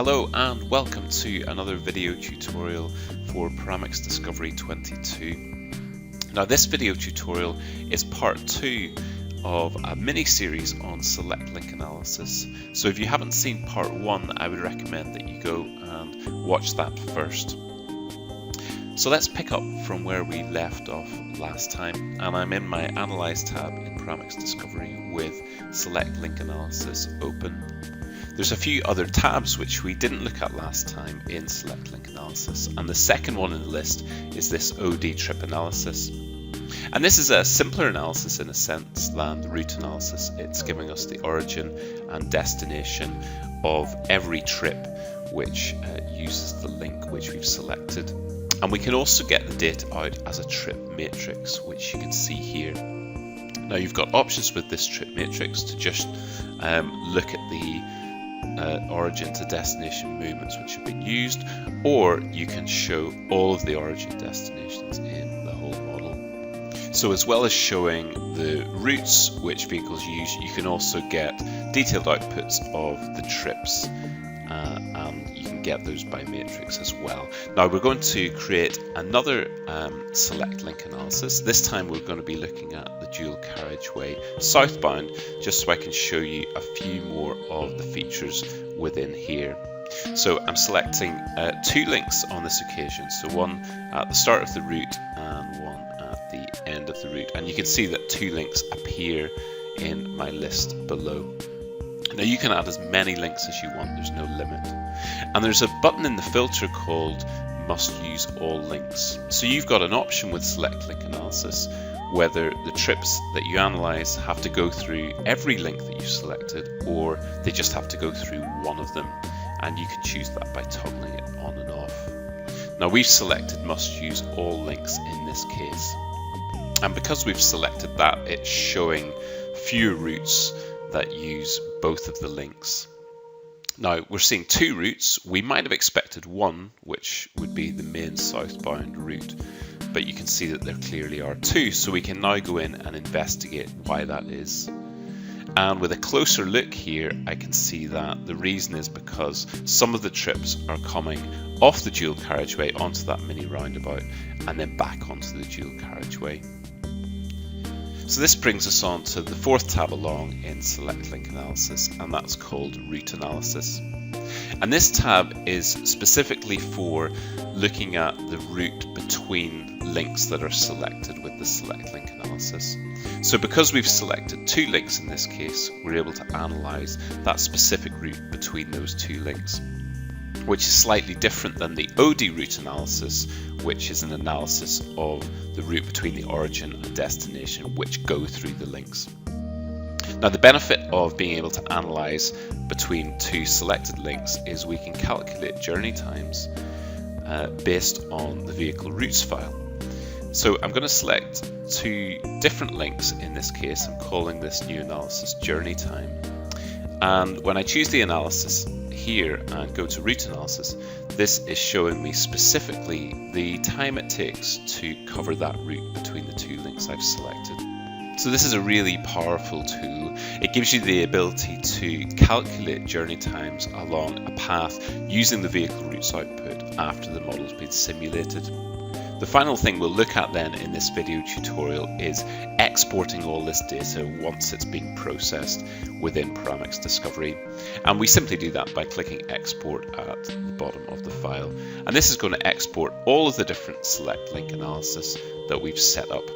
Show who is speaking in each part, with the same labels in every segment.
Speaker 1: Hello and welcome to another video tutorial for Paramics Discovery 22. Now this video tutorial is part 2 of a mini-series on select link analysis. So if you haven't seen part 1, I would recommend that you go and watch that first. So let's pick up from where we left off last time, and I'm in my Analyze tab in Paramics Discovery with Select Link Analysis open. There's a few other tabs which we didn't look at last time in Select Link Analysis, and the second one in the list is this OD trip analysis. And this is a simpler analysis in a sense than the route analysis. It's giving us the origin and destination of every trip which uses the link which we've selected. And we can also get the data out as a trip matrix, which you can see here. Now you've got options with this trip matrix to just look at the origin to destination movements which have been used, or you can show all of the origin destinations in the whole model. So as well as showing the routes which vehicles use, you can also get detailed outputs of the trips, and you can get those by matrix as well. Now we're going to create another select link analysis. This time we're going to be looking at the dual carriageway southbound, just so I can show you a few more of the features within here. So I'm selecting 2 links on this occasion, so one at the start of the route and one at the end of the route, and you can see that 2 links appear in my list below. Now you can add as many links as you want, there's no limit. And there's a button in the filter called Must Use All Links. So you've got an option with Select Link Analysis whether the trips that you analyse have to go through every link that you've selected, or they just have to go through one of them, and you can choose that by toggling it on and off. Now we've selected Must Use All Links in this case, and because we've selected that, it's showing fewer routes that use both of the links. Now we're seeing 2 routes. We might have expected one, which would be the main southbound route, but you can see that there clearly are 2, so we can now go in and investigate why that is. And with a closer look here, I can see that the reason is because some of the trips are coming off the dual carriageway onto that mini roundabout and then back onto the dual carriageway. So this brings us on to the 4th tab along in Select Link Analysis, and that's called Route Analysis. And this tab is specifically for looking at the route between links that are selected with the Select Link Analysis. So because we've selected 2 links in this case, we're able to analyse that specific route between those 2 links, which is slightly different than the OD route analysis, which is an analysis of the route between the origin and destination which go through the links. Now the benefit of being able to analyse between 2 selected links is we can calculate journey times based on the vehicle routes file. So I'm going to select 2 different links in this case. I'm calling this new analysis journey time, and when I choose the analysis here and go to route analysis, this is showing me specifically the time it takes to cover that route between the 2 links I've selected. So this is a really powerful tool. It gives you the ability to calculate journey times along a path using the vehicle routes output after the model's been simulated. The final thing we'll look at then in this video tutorial is exporting all this data once it's been processed within Paramics Discovery. And we simply do that by clicking Export at the bottom of the file. And this is going to export all of the different select link analysis that we've set up,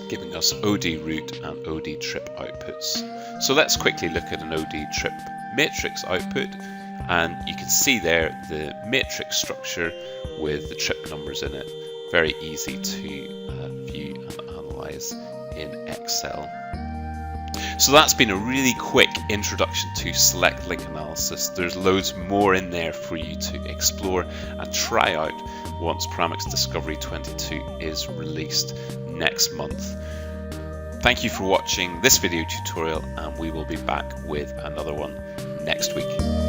Speaker 1: giving us OD route and OD trip outputs. So let's quickly look at an OD trip matrix output. And you can see there the matrix structure with the trip numbers in it. Very easy to view and analyze in Excel. So that's been a really quick introduction to select link analysis. There's loads more in there for you to explore and try out once Paramics Discovery 22 is released next month. Thank you for watching this video tutorial, and we will be back with another one next week.